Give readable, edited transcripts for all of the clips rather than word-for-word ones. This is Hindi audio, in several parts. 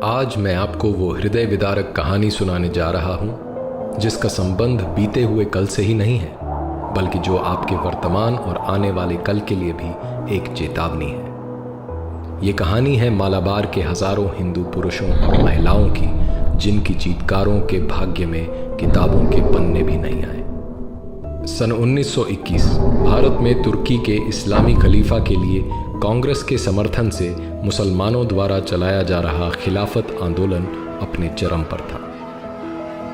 आज मैं आपको वो हृदय विदारक कहानी सुनाने जा रहा हूं जिसका संबंध बीते हुए कल से ही नहीं है, बल्कि जो आपके वर्तमान और आने वाले कल के लिए भी एक चेतावनी है। ये कहानी है मालाबार के हजारों हिंदू पुरुषों और महिलाओं की, जिनकी चीतकारों के भाग्य में किताबों के पन्ने भी नहीं आए। सन 1921 भारत में तुर्की के इस्लामी खलीफा के लिए कांग्रेस के समर्थन से मुसलमानों द्वारा चलाया जा रहा खिलाफत आंदोलन अपने चरम पर था।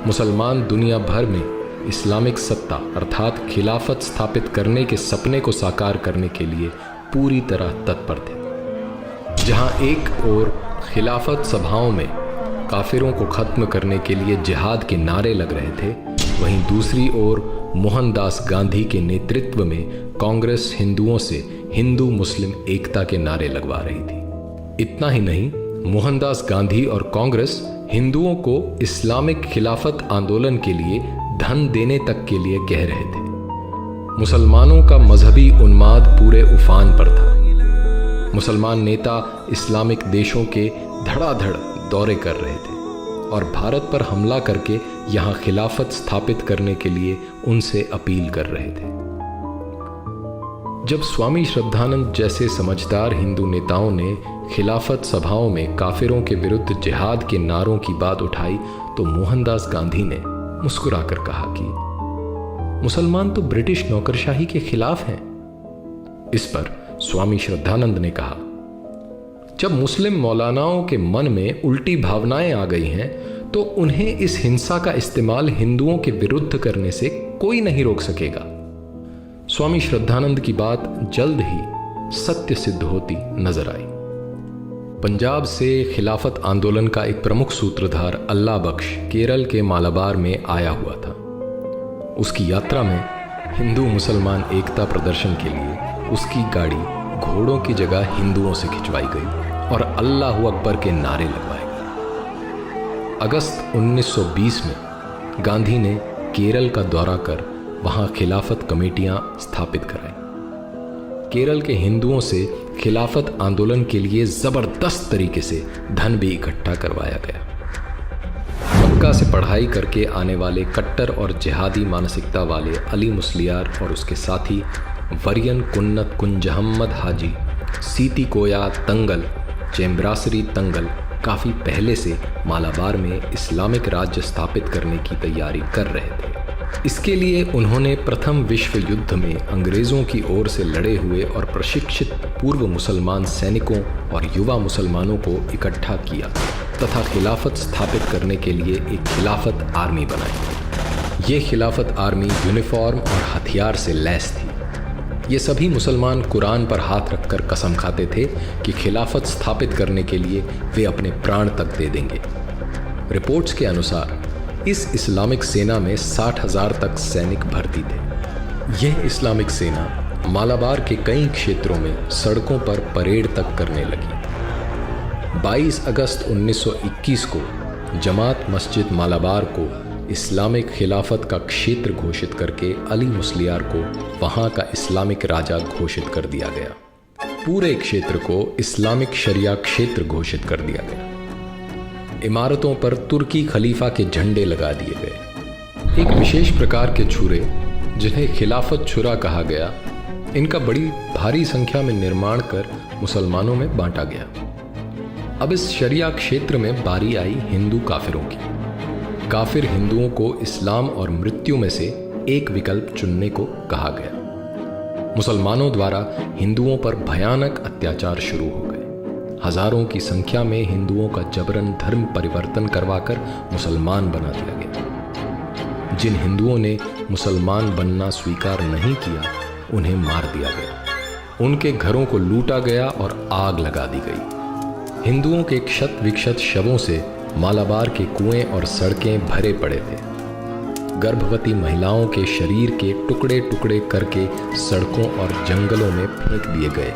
मुसलमान दुनिया भर में इस्लामिक सत्ता अर्थात खिलाफत स्थापित करने के सपने को साकार करने के लिए पूरी तरह तत्पर थे। जहां एक ओर खिलाफत सभाओं में काफिरों को खत्म करने के लिए जिहाद के नारे लग रहे थे, वहीं दूसरी ओर मोहनदास गांधी के नेतृत्व में कांग्रेस हिंदुओं से हिंदू मुस्लिम एकता के नारे लगवा रही थी। इतना ही नहीं, मोहनदास गांधी और कांग्रेस हिंदुओं को इस्लामिक खिलाफत आंदोलन के लिए धन देने तक के लिए कह रहे थे। मुसलमानों का मजहबी उन्माद पूरे उफान पर था। मुसलमान नेता इस्लामिक देशों के धड़ाधड़ दौरे कर रहे थे और भारत पर हमला करके यहाँ खिलाफत स्थापित करने के लिए उनसे अपील कर रहे थे। जब स्वामी श्रद्धानंद जैसे समझदार हिंदू नेताओं ने खिलाफत सभाओं में काफिरों के विरुद्ध जिहाद के नारों की बात उठाई, तो मोहनदास गांधी ने मुस्कुराकर कहा कि मुसलमान तो ब्रिटिश नौकरशाही के खिलाफ हैं। इस पर स्वामी श्रद्धानंद ने कहा, जब मुस्लिम मौलानाओं के मन में उल्टी भावनाएं आ गई हैं, तो उन्हें इस हिंसा का इस्तेमाल हिंदुओं के विरुद्ध करने से कोई नहीं रोक सकेगा। स्वामी श्रद्धानंद की बात जल्द ही सत्य सिद्ध होती नजर आई। पंजाब से खिलाफत आंदोलन का एक प्रमुख सूत्रधार अल्लाह बख्श केरल के मालाबार में आया हुआ था। उसकी यात्रा में हिंदू मुसलमान एकता प्रदर्शन के लिए उसकी गाड़ी घोड़ों की जगह हिंदुओं से खिंचवाई गई और अल्लाहू अकबर के नारे लगवाए गए। अगस्त 1920 में गांधी ने केरल का दौरा कर वहां खिलाफत कमेटियां स्थापित कराई। केरल के हिंदुओं से खिलाफत आंदोलन के लिए जबरदस्त तरीके से धन भी इकट्ठा करवाया गया। मक्का से पढ़ाई करके आने वाले कट्टर और जिहादी मानसिकता वाले अली मुस्लियार और उसके साथी वरियन कुन्नत कुंजहम्मद हाजी, सीती कोया तंगल, चेम्ब्रासरी तंगल काफ़ी पहले से मालाबार में इस्लामिक राज्य स्थापित करने की तैयारी कर रहे थे। इसके लिए उन्होंने प्रथम विश्व युद्ध में अंग्रेज़ों की ओर से लड़े हुए और प्रशिक्षित पूर्व मुसलमान सैनिकों और युवा मुसलमानों को इकट्ठा किया तथा खिलाफत स्थापित करने के लिए एक खिलाफत आर्मी बनाई। ये खिलाफत आर्मी यूनिफॉर्म और हथियार से लैस थी। ये सभी मुसलमान कुरान पर हाथ रखकर कसम खाते थे कि खिलाफत स्थापित करने के लिए वे अपने प्राण तक दे देंगे। रिपोर्ट्स के अनुसार इस इस्लामिक सेना में 60,000 तक सैनिक भर्ती थे। यह इस्लामिक सेना मालाबार के कई क्षेत्रों में सड़कों पर परेड तक करने लगी। 22 अगस्त 1921 को जमात मस्जिद मालाबार को इस्लामिक खिलाफत का क्षेत्र घोषित करके अली मुस्लियार को वहां का इस्लामिक राजा घोषित कर दिया गया। पूरे क्षेत्र को इस्लामिक शरिया क्षेत्र घोषित कर दिया गया। इमारतों पर तुर्की खलीफा के झंडे लगा दिए गए। एक विशेष प्रकार के छुरे, जिन्हें खिलाफत छुरा कहा गया, इनका बड़ी भारी संख्या में निर्माण कर मुसलमानों में बांटा गया। अब इस शरिया क्षेत्र में बारी आई हिंदू काफिरों की। काफिर हिंदुओं को इस्लाम और मृत्यु में से एक विकल्प चुनने को कहा गया। मुसलमानों द्वारा हिंदुओं पर भयानक अत्याचार शुरू हो गए। हजारों की संख्या में हिंदुओं का जबरन धर्म परिवर्तन करवाकर मुसलमान बना दिया गया। जिन हिंदुओं ने मुसलमान बनना स्वीकार नहीं किया, उन्हें मार दिया गया। उनके घरों को लूटा गया और आग लगा दी गई। हिंदुओं के क्षत विक्षत शवों से मालाबार के कुएं और सड़कें भरे पड़े थे। गर्भवती महिलाओं के शरीर के टुकड़े टुकड़े करके सड़कों और जंगलों में फेंक दिए गए।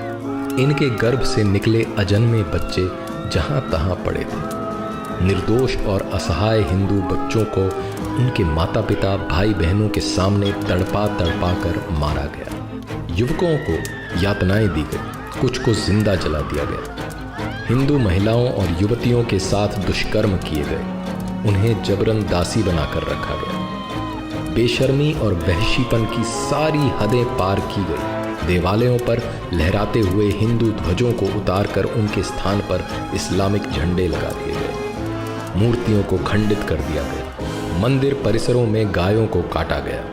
इनके गर्भ से निकले अजन्मे बच्चे जहां तहां पड़े थे। निर्दोष और असहाय हिंदू बच्चों को उनके माता पिता भाई बहनों के सामने तड़पा तड़पा कर मारा गया। युवकों को यातनाएं दी गई, कुछ को जिंदा जला दिया गया। हिंदू महिलाओं और युवतियों के साथ दुष्कर्म किए गए, उन्हें जबरन दासी बनाकर रखा गया। बेशर्मी और वहशीपन की सारी हदें पार की गई। देवालयों पर लहराते हुए हिंदू ध्वजों को उतारकर उनके स्थान पर इस्लामिक झंडे लगा दिए गए। मूर्तियों को खंडित कर दिया गया। मंदिर परिसरों में गायों को काटा गया।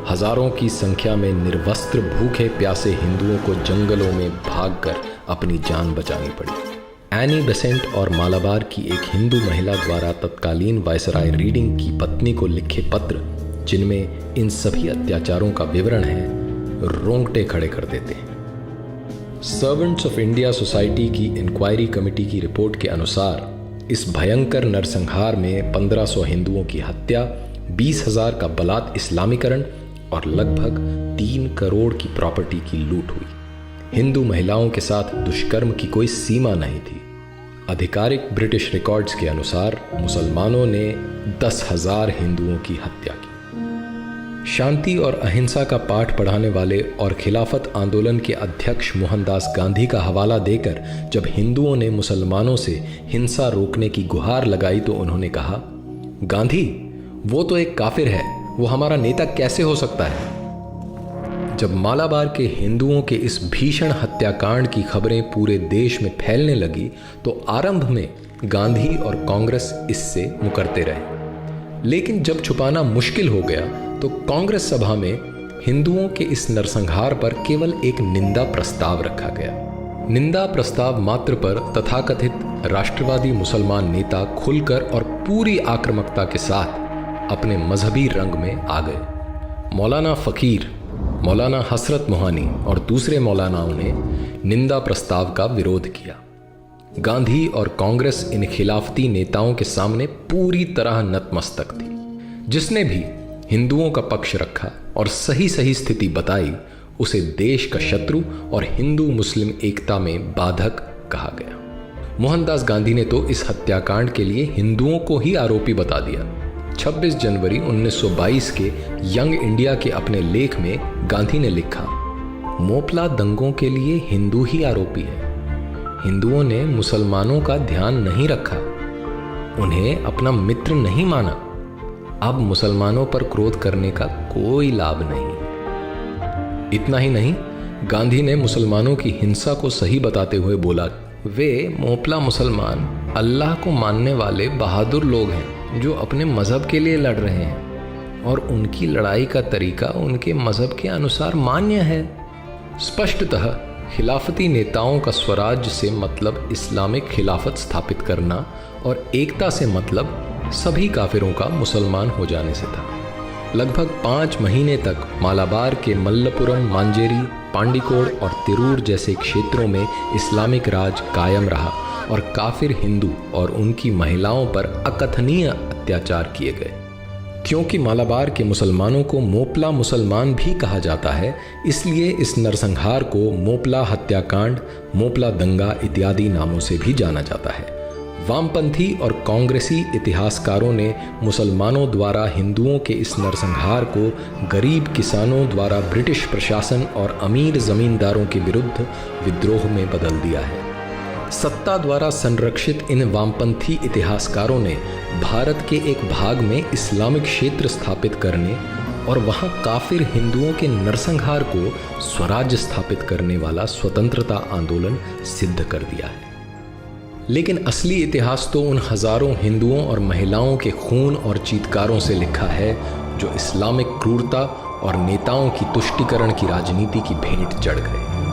हजारों की संख्या में निर्वस्त्र भूखे प्यासे हिंदुओं को जंगलों में भागकर अपनी जान बचानी पड़ी। एनी बेसेंट और मालाबार की एक हिंदू महिला द्वारा तत्कालीन वायसराय रीडिंग की पत्नी को लिखे पत्र, जिनमें इन सभी अत्याचारों का विवरण है, रोंगटे खड़े कर देते हैं। सर्वेंट्स ऑफ इंडिया सोसाइटी की इंक्वायरी कमेटी की रिपोर्ट के अनुसार इस भयंकर नरसंहार में 1500 हिंदुओं की हत्या, 20,000 का बलात् इस्लामीकरण और लगभग 3 करोड़ की प्रॉपर्टी की लूट हुई। हिंदू महिलाओं के साथ दुष्कर्म की कोई सीमा नहीं थी। आधिकारिक ब्रिटिश रिकॉर्ड्स के अनुसार मुसलमानों ने 10,000 हिंदुओं की हत्या की। शांति और अहिंसा का पाठ पढ़ाने वाले और खिलाफत आंदोलन के अध्यक्ष मोहनदास गांधी का हवाला देकर जब हिंदुओं ने मुसलमानों से हिंसा रोकने की गुहार लगाई तो उन्होंने कहा, गांधी वो तो एक काफिर है, वो हमारा नेता कैसे हो सकता है। जब मालाबार के हिंदुओं के इस भीषण हत्याकांड की खबरें पूरे देश में फैलने लगी तो आरंभ में गांधी और कांग्रेस इससे मुकरते रहे। लेकिन जब छुपाना मुश्किल हो गया तो कांग्रेस सभा में हिंदुओं के इस नरसंहार पर केवल एक निंदा प्रस्ताव रखा गया। निंदा प्रस्ताव मात्र पर तथाकथित राष्ट्रवादी मुसलमान नेता खुलकर और पूरी आक्रामकता के साथ अपने मजहबी रंग में आ गए। मौलाना फकीर, मौलाना हसरत मोहानी और दूसरे मौलानाओं ने निंदा प्रस्ताव का विरोध किया। गांधी और कांग्रेस इन खिलाफती नेताओं के सामने पूरी तरह नतमस्तक थी। जिसने भी हिंदुओं का पक्ष रखा और सही सही स्थिति बताई, उसे देश का शत्रु और हिंदू मुस्लिम एकता में बाधक कहा गया। मोहनदास गांधी ने तो इस हत्याकांड के लिए हिंदुओं को ही आरोपी बता दिया। 26 जनवरी 1922 के यंग इंडिया के अपने लेख में गांधी ने लिखा, मोपला दंगों के लिए हिंदू ही आरोपी है। हिंदुओं ने मुसलमानों का ध्यान नहीं रखा, उन्हें अपना मित्र नहीं माना। अब मुसलमानों पर क्रोध करने का कोई लाभ नहीं। इतना ही नहीं, गांधी ने मुसलमानों की हिंसा को सही बताते हुए बोला, वे मोपला मुसलमान अल्लाह को मानने वाले बहादुर लोग हैं जो अपने मजहब के लिए लड़ रहे हैं और उनकी लड़ाई का तरीका उनके मजहब के अनुसार मान्य है। स्पष्टतः खिलाफती नेताओं का स्वराज्य से मतलब इस्लामिक खिलाफत स्थापित करना और एकता से मतलब सभी काफिरों का मुसलमान हो जाने से था। लगभग 5 महीने तक मालाबार के मल्लपुरम, मांजेरी, पांडिकोड और तिरूर जैसे क्षेत्रों में इस्लामिक राज कायम रहा और काफिर हिंदू और उनकी महिलाओं पर अकथनीय अत्याचार किए गए। क्योंकि मालाबार के मुसलमानों को मोपला मुसलमान भी कहा जाता है, इसलिए इस नरसंहार को मोपला हत्याकांड, मोपला दंगा इत्यादि नामों से भी जाना जाता है। वामपंथी और कांग्रेसी इतिहासकारों ने मुसलमानों द्वारा हिंदुओं के इस नरसंहार को गरीब किसानों द्वारा ब्रिटिश प्रशासन और अमीर जमींदारों के विरुद्ध विद्रोह में बदल दिया है। सत्ता द्वारा संरक्षित इन वामपंथी इतिहासकारों ने भारत के एक भाग में इस्लामिक क्षेत्र स्थापित करने और वहां काफिर हिंदुओं के नरसंहार को स्वराज्य स्थापित करने वाला स्वतंत्रता आंदोलन सिद्ध कर दिया है। लेकिन असली इतिहास तो उन हजारों हिंदुओं और महिलाओं के खून और चीत्कारों से लिखा है जो इस्लामिक क्रूरता और नेताओं की तुष्टीकरण की राजनीति की भेंट चढ़ गए।